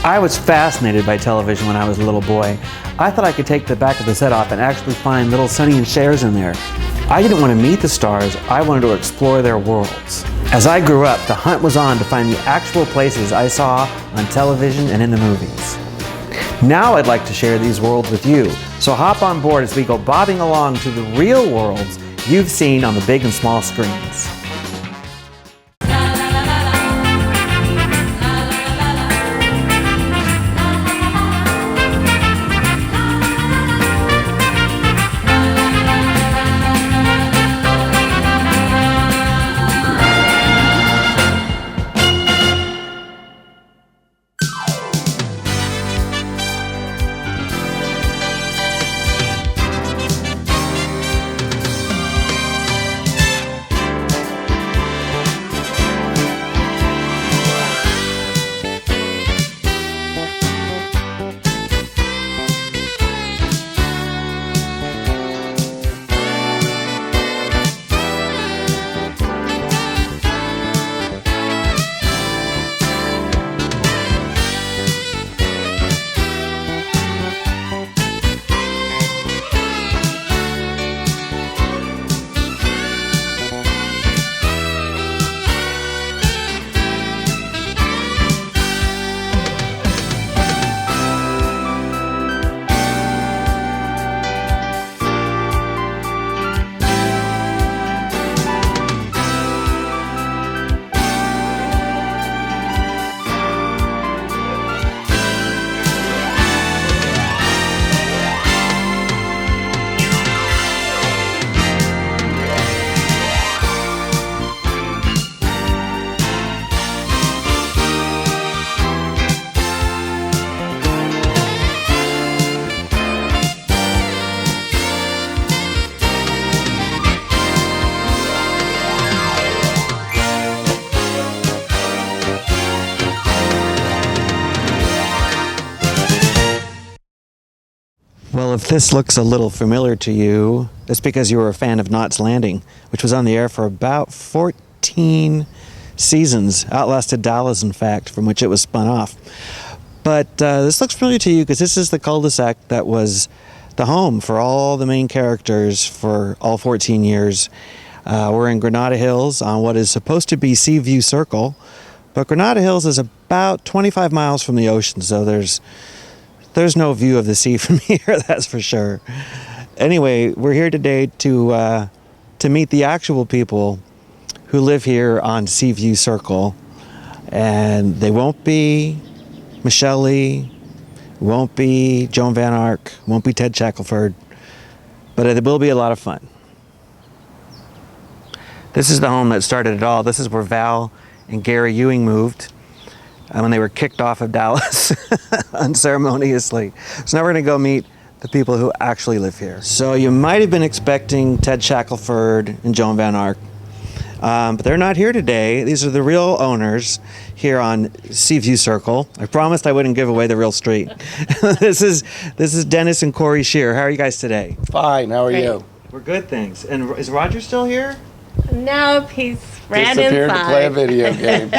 I was fascinated by television when I was a little boy. I thought I could take the back of the set off and actually find little Sonny and Chers in there. I didn't want to meet the stars, I wanted to explore their worlds. As I grew up, the hunt was on to find the actual places I saw on television and in the movies. Now I'd like to share these worlds with you, so hop on board as we go bobbing along to the real worlds you've seen on the big and small screens. Well, if this looks a little familiar to you, it's because you were a fan of Knots Landing, which was on the air for about 14 seasons, outlasted Dallas, in fact, from which it was spun off. But this looks familiar to you because this is the cul-de-sac that was the home for all the main characters for all 14 years. We're in Granada Hills on what is supposed to be Seaview Circle, but Granada Hills is about 25 miles from the ocean, so there's no view of the sea from here, that's for sure. Anyway, we're here today to meet the actual people who live here on Seaview Circle. And they won't be Michelle Lee, won't be Joan Van Ark, won't be Ted Shackelford, but it will be a lot of fun. This is the home that started it all. This is where Val and Gary Ewing moved when they were kicked off of Dallas unceremoniously. So now we're gonna go meet the people who actually live here. So you might have been expecting Ted Shackelford and Joan Van Ark, but they're not here today. These are the real owners here on Seaview Circle. I promised I wouldn't give away the real street. This is Dennis and Corey Shear. How are you guys today? Fine, how are you? We're good, thanks. And is Roger still here? No, he's ran Disappeared inside. to play a video game.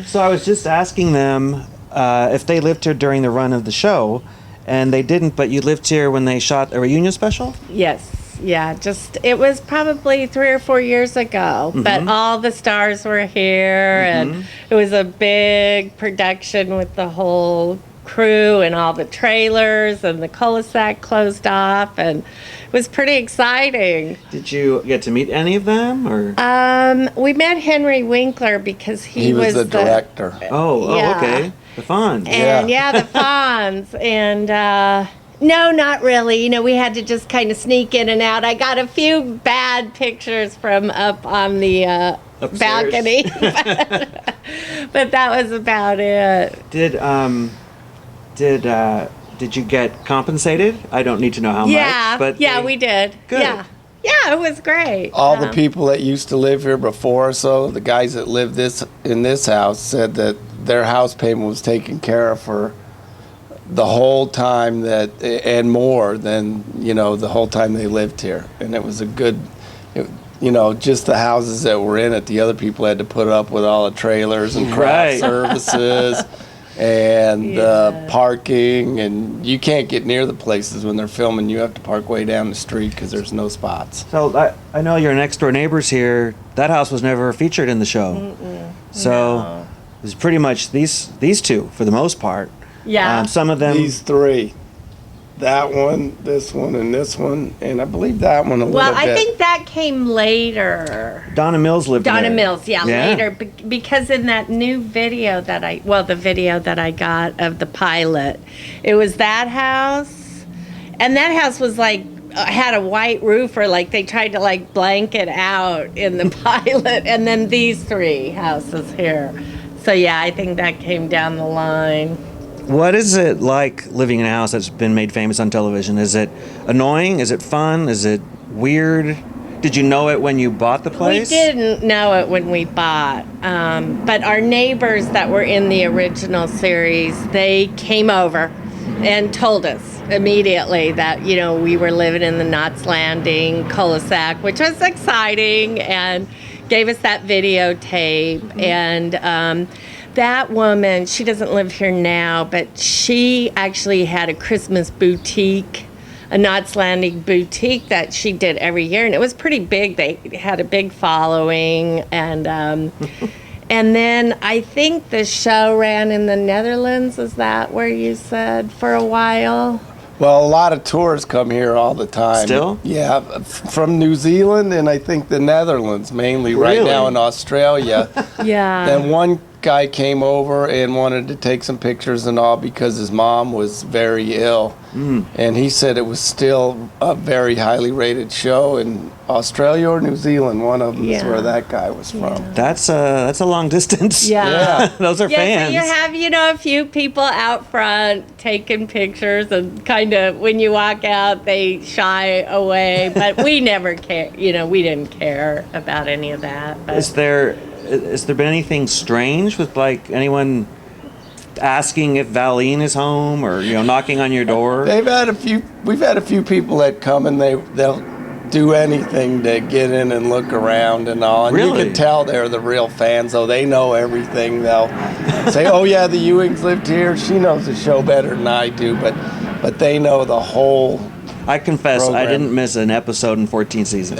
So I was just asking them if they lived here during the run of the show, and they didn't, but you lived here when they shot a reunion special? Yes, yeah, it was probably 3 or 4 years ago, but all the stars were here, and it was a big production with the whole crew and all the trailers, and the cul-de-sac closed off, and it was pretty exciting. Did you get to meet any of them, or? We met Henry Winkler because he was the director. Yeah. Okay. The Fonz. And the Fonz. And no, not really. You know, we had to just kind of sneak in and out. I got a few bad pictures from up on the balcony, but that was about it. Did you get compensated? I don't need to know how much. But we did. Good. Yeah, it was great. All the people that used to live here before, so the guys that lived in this house said that their house payment was taken care of for the whole time and more than, the whole time they lived here. And it was a good, just the houses that were in it, the other people had to put up with all the trailers and craft services. and Yeah. parking, and you can't get near the places when they're filming. You have to park way down the street because there's no spots. So I know your next door neighbors here. That house was never featured in the show. So No. it was pretty much these two for the most part. Yeah. Some of them. These three, that one, this one, and this one, and I believe that one a Well, little bit. I think that came later. Donna Mills lived Donna there. Mills, yeah, later. Because in that new video that the video that I got of the pilot, it was that house. And that house was like, had a white roof, or like they tried to like blank it out in the pilot. And then these three houses here. So yeah, I think that came down the line. What is it like living in a house that's been made famous on television? Is it annoying? Is it fun? Is it weird? Did you know it when you bought the place? We didn't know it when we bought, but our neighbors that were in the original series, they came over and told us immediately that, you know, we were living in the Knots Landing cul-de-sac, which was exciting, and gave us that videotape. And that woman, she doesn't live here now, but she actually had a Christmas boutique, a Knots Landing boutique that she did every year, and it was pretty big. They had a big following, and then I think the show ran in the Netherlands. Is that where you said for a while? Well, a lot of tourists come here all the time. Still? Yeah, from New Zealand and I think the Netherlands mainly. Right Really? now in Australia. Yeah. Then one guy came over and wanted to take some pictures and all because his mom was very ill. And he said it was still a very highly rated show in Australia or New Zealand. One of them is Yeah. where that guy was from. That's a long distance. Yeah. Those are Yeah, fans. so you have, you know, a few people out front taking pictures, and kind of when you walk out, they shy away. But we never care, you know, we didn't care about any of that. But Has there been anything strange with like anyone asking if Valine is home, or knocking on your door? We've had a few people that come and they'll do anything to get in and look around and all. And Really? you can tell they're the real fans, though. They know everything. They'll say, "Oh yeah, the Ewings lived here." She knows the show better than I do, but they know the whole. I confess, I program. didn't miss an episode in 14 seasons.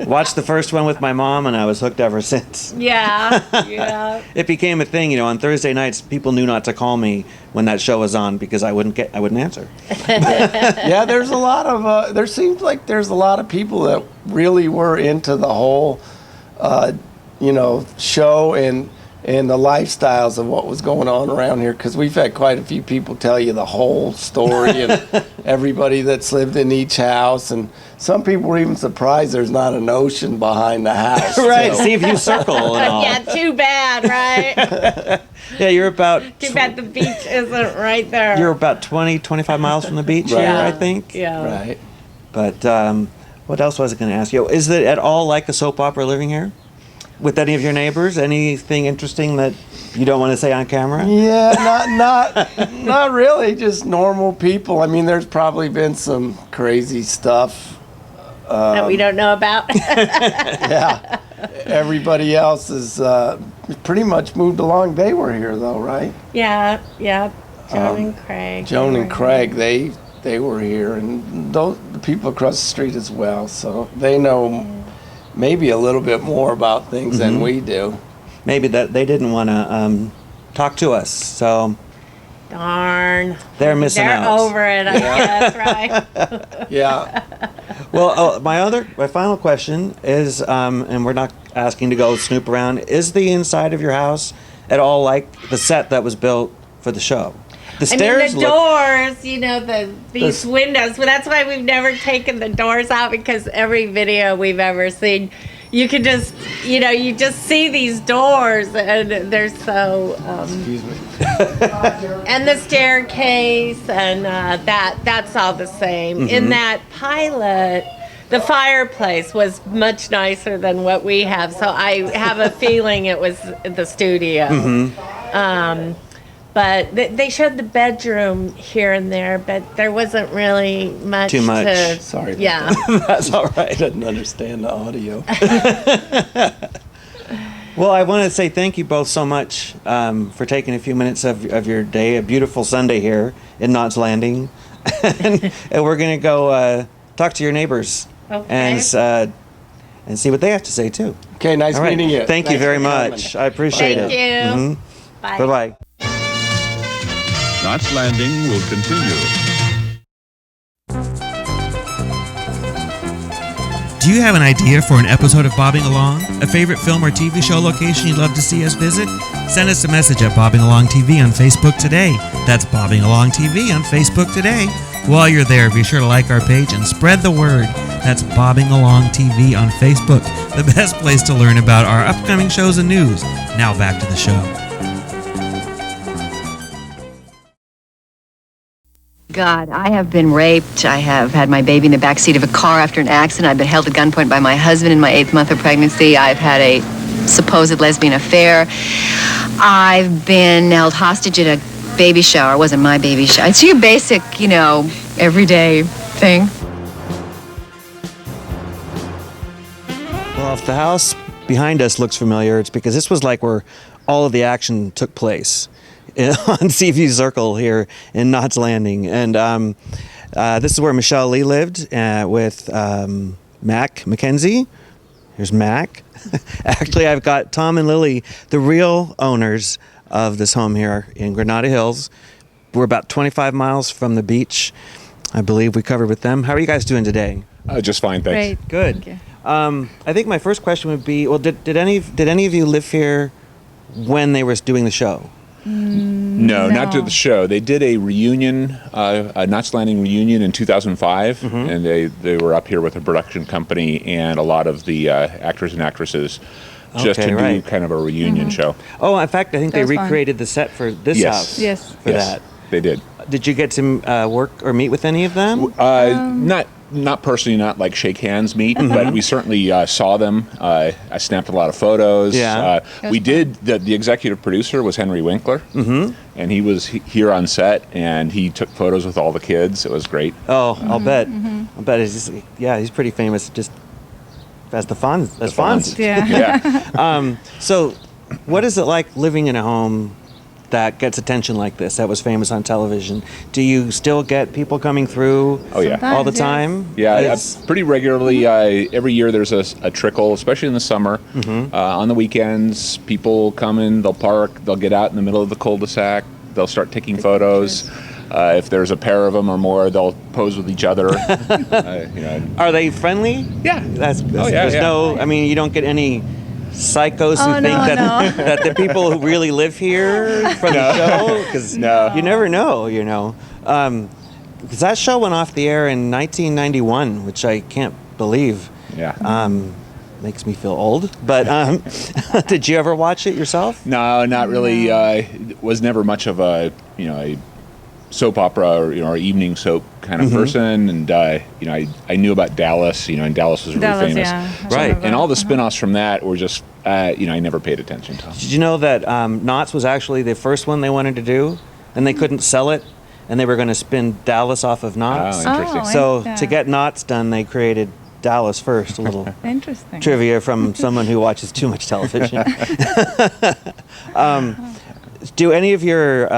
Watched the first one with my mom, and I was hooked ever since. yeah, yeah. It became a thing, on Thursday nights. People knew not to call me when that show was on because I wouldn't answer. Yeah, there's a lot of. There seems like there's a lot of people that really were into the whole, show and the lifestyles of what was going on around here, because we've had quite a few people tell you the whole story and everybody that's lived in each house, and some people were even surprised there's not an ocean behind the house. Right, So- see if you circle and all. Yeah, too bad, right? Yeah, you're about Too bad the beach isn't right there. you're about 20, 25 miles from the beach Right. here, yeah. I think. Yeah. Right. But what else was I going to ask you? Is it at all like a soap opera living here? With any of your neighbors? Anything interesting that you don't want to say on camera? Yeah, not really. Just normal people. I mean, there's probably been some crazy stuff. That we don't know about. Yeah. Everybody else is pretty much moved along. They were here though, right? yeah, yeah. Joan and Craig. Joan they and were Craig, they were here, and the people across the street as well. So they know maybe a little bit more about things than we do. Maybe that they didn't want to talk to us, so Darn. they're missing They're out. over it, I guess, right? Yeah. Well, my final question is, and we're not asking to go snoop around. Is the inside of your house at all like the set that was built for the show? The I stairs mean, the look. doors, these windows, but that's why we've never taken the doors out, because every video we've ever seen, you can just, you just see these doors, and they're so, Excuse me. and the staircase, and that's all the same. In that pilot, the fireplace was much nicer than what we have, so I have a feeling it was the studio. But they showed the bedroom here and there, but there wasn't really much. Too much. Sorry about Yeah. That's all I right. didn't understand the audio. Well, I want to say thank you both so much for taking a few minutes of your day, a beautiful Sunday here in Knott's Landing. and we're going to go talk to your neighbors and see what they have to say, too. Okay, nice meeting you. Thank you very much. I appreciate it. Thank you. Bye. Bye-bye. Knott's Landing will continue. Do you have an idea for an episode of Bobbing Along? A favorite film or TV show location you'd love to see us visit? Send us a message at Bobbing Along TV on Facebook today. That's Bobbing Along TV on Facebook today. While you're there, be sure to like our page and spread the word. That's Bobbing Along TV on Facebook, the best place to learn about our upcoming shows and news. Now back to the show. God, I have been raped. I have had my baby in the backseat of a car after an accident. I've been held at gunpoint by my husband in my 8th month of pregnancy. I've had a supposed lesbian affair. I've been held hostage at a baby shower. It wasn't my baby shower. It's your basic, everyday thing. Well, if the house behind us looks familiar, it's because this was like where all of the action took place on Seaview Circle here in Knott's Landing. And this is where Michelle Lee lived with Mac McKenzie. Here's Mac. Actually, I've got Tom and Lily, the real owners of this home here in Granada Hills. We're about 25 miles from the beach. I believe we covered with them. How are you guys doing today? Just fine, thanks. Great. Good. Thank you. I think my first question would be, well, did any of you live here when they were doing the show? No, not to the show. They did a reunion, a Knott's Landing reunion in 2005, and they were up here with a production company and a lot of the actors and actresses just to do kind of a reunion show. Oh, in fact, I think That they was fun. recreated the set for this house. Yes. For that. They did. Did you get to work or meet with any of them? Not personally, not like shake hands meet, but we certainly saw them. I snapped a lot of photos. Yeah. We did. The executive producer was Henry Winkler, and he was here on set, and he took photos with all the kids. It was great. Oh, I'll bet. I'll bet he's pretty famous just as the Fonz. Yeah. So, what is it like living in a home that gets attention like this, that was famous on television? Do you still get people coming through Oh yeah. all the Yes. time? Yeah, It's- pretty regularly. Every year there's a trickle, especially in the summer. On the weekends, people come in, they'll park, they'll get out in the middle of the cul-de-sac, they'll start taking photos. If there's a pair of them or more, they'll pose with each other. Are they friendly? Yeah. There's yeah. no, I mean, you don't get any psychos who Oh, think no, that, that the people who really live here from the show, because you never know, because that show went off the air in 1991, which I can't believe. Yeah. Makes me feel old. But did you ever watch it yourself? No, not really. Was never much of a soap opera or evening soap kind of person, and I knew about Dallas, and Dallas was really famous. Yeah. Right. And all the spin-offs from that were just I never paid attention to. Did you know that Knott's was actually the first one they wanted to do, and they couldn't sell it, and they were going to spin Dallas off of Knott's? Oh, interesting. So yeah. to get Knott's done, they created Dallas first. A little Interesting. trivia from someone who watches too much television. Do any of your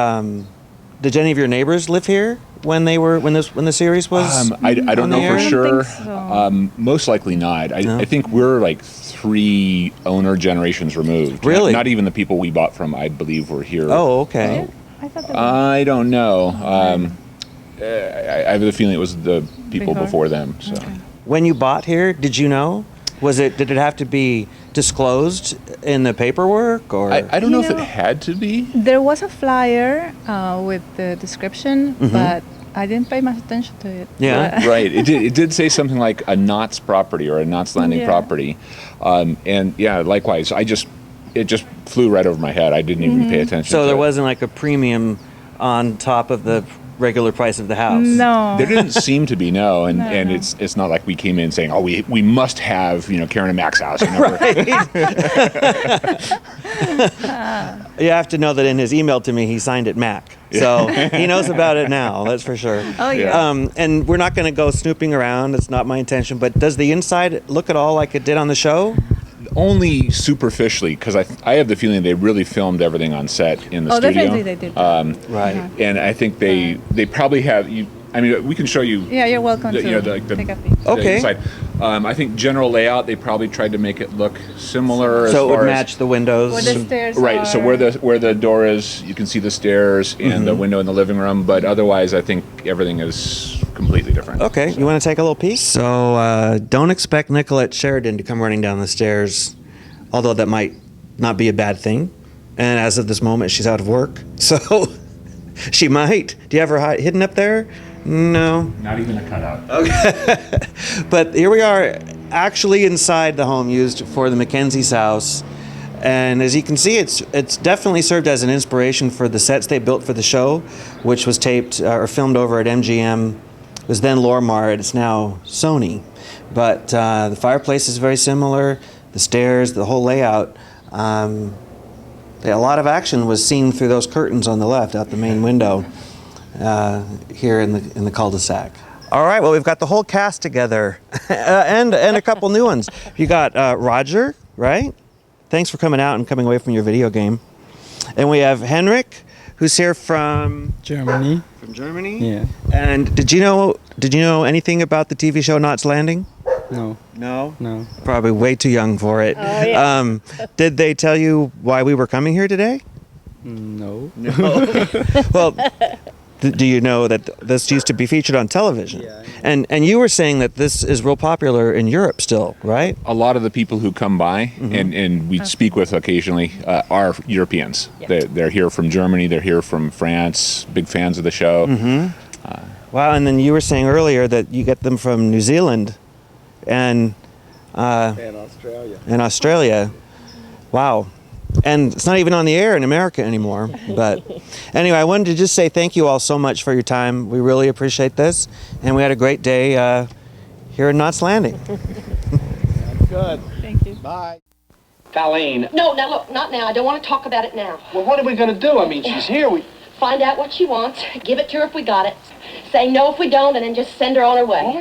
did any of your neighbors live here when the series was? I don't on know the for air? sure. I don't think so. Most likely not. I think we're like 3 owner generations removed. Really? Not even the people we bought from, I believe, were here. Oh, okay. I thought that I don't know. I have the feeling it was the people before them. So. When you bought here, did you know? Did it have to be disclosed in the paperwork, or? I don't know if it had to be. There was a flyer with the description, but I didn't pay much attention to it. Yeah. Right. It did say something like a Knott's property or a Knott's Landing property, and yeah, likewise. It just flew right over my head. I didn't even pay attention. So to there it. wasn't like a premium on top of the regular price of the house. No. There didn't seem to be, no, and it's not like we came in saying, oh, we must have Karen and Mac's house. You have to know that in his email to me, he signed it Mac. So he knows about it now, that's for sure. Oh, yeah. And we're not going to go snooping around. It's not my intention. But does the inside look at all like it did on the show? Only superficially, because I have the feeling they really filmed everything on set in the studio. Definitely they did. Right. And I think they probably have you. I mean, we can show you. Yeah, you're welcome to take a peek. Okay. Inside. I think general layout, they probably tried to make it look similar. As So it far would as, match the windows. Where the stairs Right. are. So where the door is, you can see the stairs and the window in the living room. But otherwise, I think everything is completely different. Okay, you want to take a little peek? So don't expect Nicolette Sheridan to come running down the stairs, although that might not be a bad thing. And as of this moment, she's out of work, so she might. Do you have her hidden up there? No. Not even a cutout. Okay. But here we are, actually inside the home used for the Mackenzie's house. And as you can see, it's definitely served as an inspiration for the sets they built for the show, which was taped or filmed over at MGM. It was then Lorimar, it's now Sony. But the fireplace is very similar, the stairs, the whole layout. A lot of action was seen through those curtains on the left out the main window here in the cul-de-sac. All right, well, we've got the whole cast together and a couple new ones. You got Roger, right? Thanks for coming out and coming away from your video game. And we have Henrik, who's here from Germany. From Germany? Yeah. And did you know anything about the TV show Knots Landing? No. No? No. Probably way too young for it. Oh, yeah. Did they tell you why we were coming here today? No. Well, do you know that this used to be featured on television? Yeah. And you were saying that this is real popular in Europe still, right? A lot of the people who come by and we speak with occasionally are Europeans. Yeah. They're here from Germany. They're here from France. Big fans of the show. Wow, and then you were saying earlier that you get them from New Zealand and Australia. Australia. Wow. And it's not even on the air in America anymore. But anyway, I wanted to just say thank you all so much for your time. We really appreciate this. And we had a great day here in Knots Landing. Good. Thank you. Bye. Colleen. No, now look, not now. I don't want to talk about it now. Well, what are we going to do? I mean, she's here. Find out what she wants, give it to her if we got it, say no if we don't, and then just send her on her way.